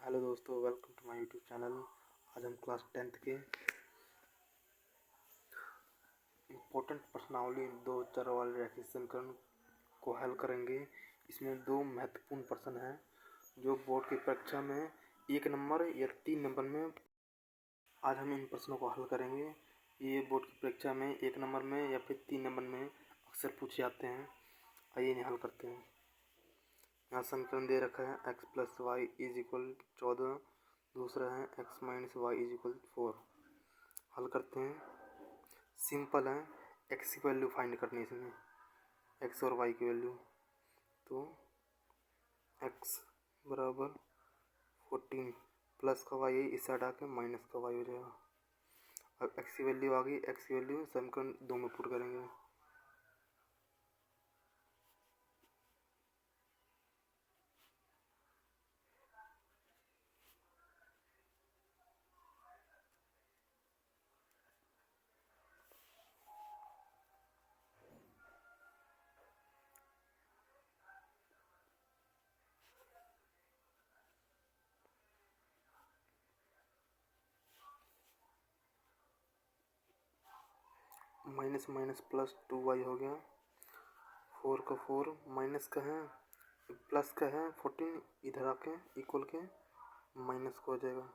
Hello दोस्तों, welcome to my YouTube channel. आज हम क्लास 10th के इम्पोर्टेंट प्रश्नावली 2000 वाले रैखिक समीकरण को हल करेंगे। इसमें दो महत्वपूर्ण प्रश्न हैं जो बोर्ड की परीक्षा में 1 नंबर या 3 नंबर में आज हम इन प्रश्नों को हल करेंगे। ये बोर्ड की परीक्षा में 1 नंबर में या फिर 3 नंबर में अक्सर पूछे जाते हैं। आइए इन्हें हल करते हैं। यहाँ समीकरण दे रखा है x plus y is equal 14, दूसरा है x minus y is equal 4। हल करते हैं। सिंपल है, x की वैल्यू फाइंड करनी है इसमें, x और y की वैल्यू। तो x बराबर 14 प्लस का y है, इस साइड आके माइनस का y हो जाएगा। अब x की वैल्यू आ गई, x की वैल्यू समीकरण 2 में पुट करेंगे। माइनस माइनस प्लस 2y हो गया। 4 का 4 माइनस का है, प्लस का है 14, इधर आके इक्वल के माइनस का हो जाएगा।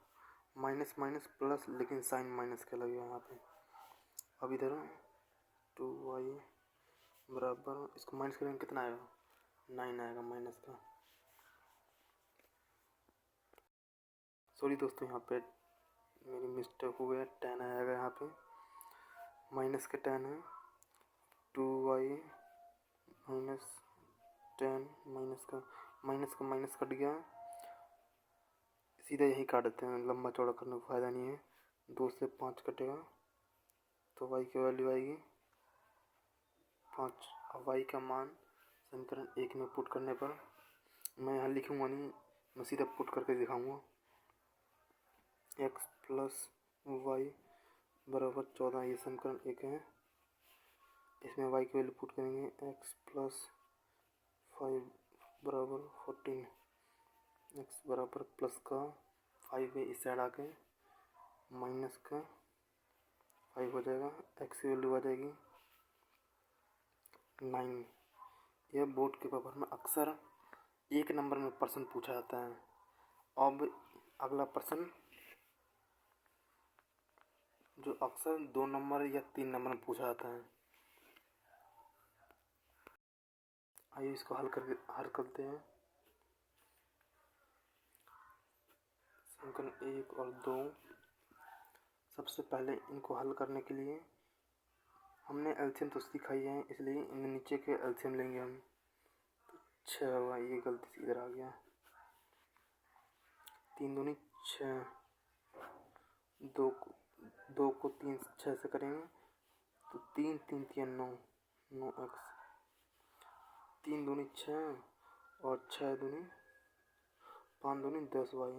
माइनस माइनस प्लस, लेकिन साइन माइनस का लगेगा यहाँ पे। अब इधर 2y बराबर, इसको माइनस करेंगे कितना आएगा, 9 आएगा माइनस का। सॉरी दोस्तों, यहाँ पे मेरी मिस्टेक हो गया, 10 आएगा यहाँ पे। माइनस का 10 है, 2y माइनस 10, माइनस का माइनस कट गया। सीधा यही काट देते हैं, लंबा चौड़ा करने का फ़ायदा नहीं है। 2 से 5 कटेगा तो y की वैल्यू आएगी 5। अब y का मान समीकरण 1 में पुट करने पर, मैं यहाँ लिखूँगा नहीं, मैं सीधा पुट करके दिखाऊँगा। x प्लस वाई बराबर 14, ये समीकरण 1 है। इसमें y की वैल्यू पुट करेंगे, x प्लस 5 बराबर 14, x बराबर प्लस का 5 है, इस साइड आके माइनस का 5 हो जाएगा। x की वैल्यू आ जाएगी 9। यह बोर्ड के पेपर में अक्सर 1 नंबर में प्रश्न पूछा जाता है। अब अगला प्रश्न जो अक्सर 2 नंबर या 3 नंबर में पूछा जाता है। आइए इसको हल करते हैं। समीकरण 1 और 2, सबसे पहले इनको हल करने के लिए हमने एलसीएम तो सिखाई है, इसलिए इन नीचे के एलसीएम लेंगे हम। तो 6 हुआ, ये गलती से इधर आ गया। 3 दूनी 6, 2 को 3 6 से करेंगे तो 3 3 3 9, 9x। 3 दूनी 6 और 6 दूनी 5 दूनी 10y।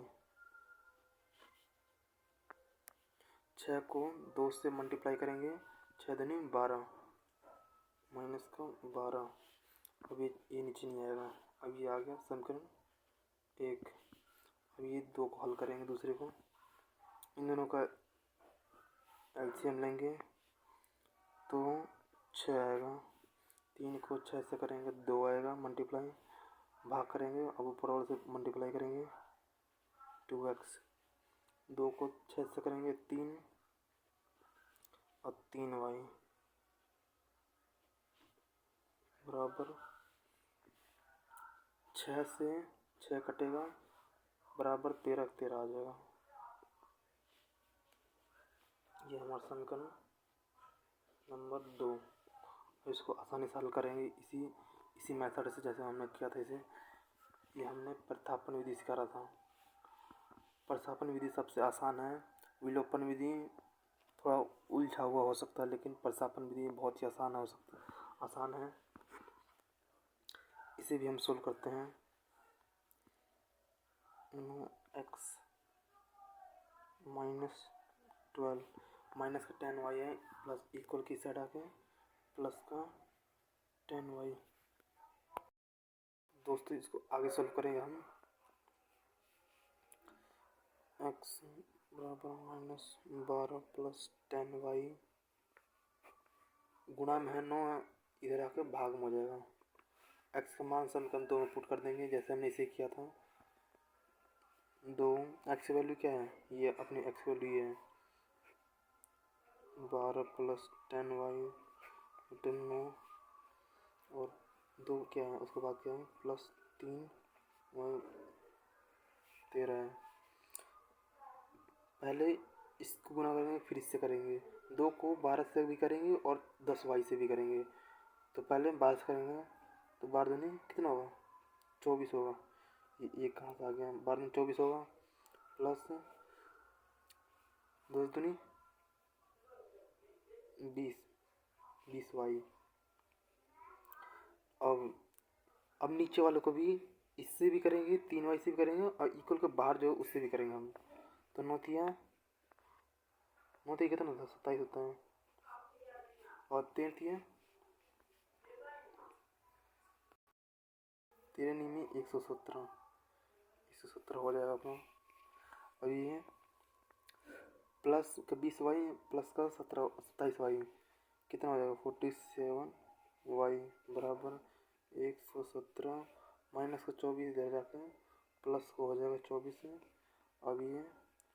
6 को 2 से मल्टीप्लाई करेंगे, 6 दूनी 12, माइनस का 12। अब ये नीचे नहीं आएगा। अब ये आ गया समीकरण 1। अब ये 2 को हल करेंगे, दूसरे को, इन दोनों का एलसीएम लेंगे तो 6 आएगा। 3 को 6 से करेंगे 2 आएगा, मल्टीप्लाई भाग करेंगे, अब ऊपर वाले से मल्टीप्लाई करेंगे 2x। 2 को 6 से करेंगे 3 और 3y बराबर 6 से 6 कटेगा, बराबर 13 13 आ जाएगा। ये हमारा समीकरण नंबर 2। इसको आसानी से हल करेंगे इसी मेथड से, जैसे हमने किया था इसे। ये हमने प्रतिस्थापन विधि सिखा रहा था। प्रतिस्थापन विधि सबसे आसान है। विलोपन विधि थोड़ा उलझा हुआ हो सकता है, लेकिन प्रतिस्थापन विधि बहुत ही आसान है। इसे भी हम सोल्व करते हैं। x माइनस 12, माइनस का 10y है, प्लस इक्वल की साइड आके प्लस का 10y। दोस्तों इसको आगे सोल्व करेंगे हम। एक्स बराबर -12 प्लस 10y गुणा में है 9, इधर आकर भाग में हो जाएगा। एक्स का मान समीकरण 2 में पुट कर देंगे जैसे हमने इसे किया था। 2 एक्स की वैल्यू क्या है, ये अपनी एक्स वैल्यू ये है 12 प्लस 10y 9 और 2 क्या है, उसके बाद क्या है प्लस 3 और 13 है। पहले इसको गुना करेंगे फिर इससे करेंगे। 2 को 12 से भी करेंगे और 10y से भी करेंगे। तो पहले 12 से करेंगे तो 12 दूनी कितना होगा 24 होगा। ये कहाँ से आ गया, 12 दूनी 24 होगा प्लस 2 दूनी 20y। अब नीचे वालों को भी इससे भी करेंगे, 3y से भी करेंगे और इक्वल के बाहर जो उससे भी करेंगे हम। तो 9 कितना था 27 होता है और 13 में 117 हो जाएगा अपना। और ये प्लस का 20y प्लस का 27y कितना हो जाएगा 47y बराबर 117 माइनस का 24 दे जाते हैं प्लस को हो जाएगा 24 से। अब ये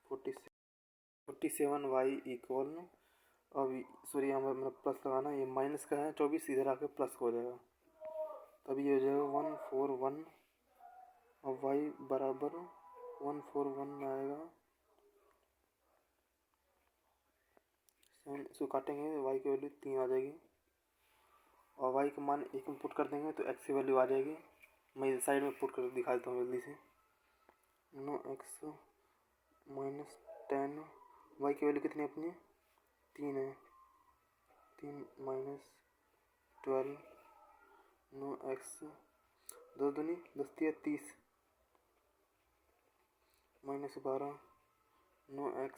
47y इक्वल, अब सॉरी यहाँ पर प्लस लगाना, ये माइनस का है 24 इधर आके प्लस हो जाएगा। तब ये हो जाएगा 141 और y बराबर 141 आएगा। इसको काटेंगे y की वैल्यू 3 आ जाएगी और y का मान 1 में पुट कर देंगे तो x की वैल्यू आ जाएगी। मैं साइड में पुट कर दिखा देता हूँ जल्दी से। 9x माइनस 10 y की वैल्यू कितनी अपनी 3 है, 3 माइनस 12 9x 2 दूनी 10 30 माइनस 12 9x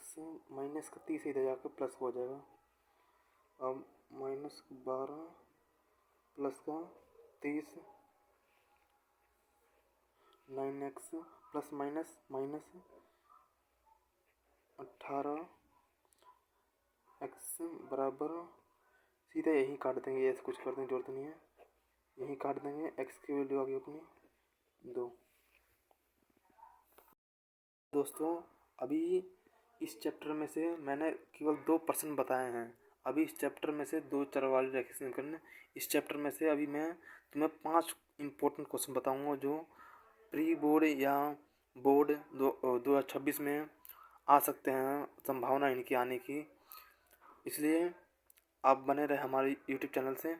माइनस का 30 इधर जाकर प्लस हो जाएगा। अब माइनस 12 प्लस का 30 9x plus minus minus 18 x बराबर सीधा यही काट देंगे, ऐसे कुछ करने की जरूरत नहीं है, यही काट देंगे। x की वैल्यू आ गई अपनी 2। दोस्तों अभी इस चैप्टर में से मैंने केवल 2 प्रश्न बताए हैं। अभी इस चैप्टर में से 2 चर वाली रेखा समीकरण, इस चैप्टर में से अभी मैं तुम्हें 5 इम्पोर्टेंट क्वेश्चन बताऊंगा जो प्री बोर्ड या बोर्ड 2026 में आ सकते हैं, संभावना इनकी आने की। इसलिए आप बने रहे हमारे यूट्यूब चैनल से।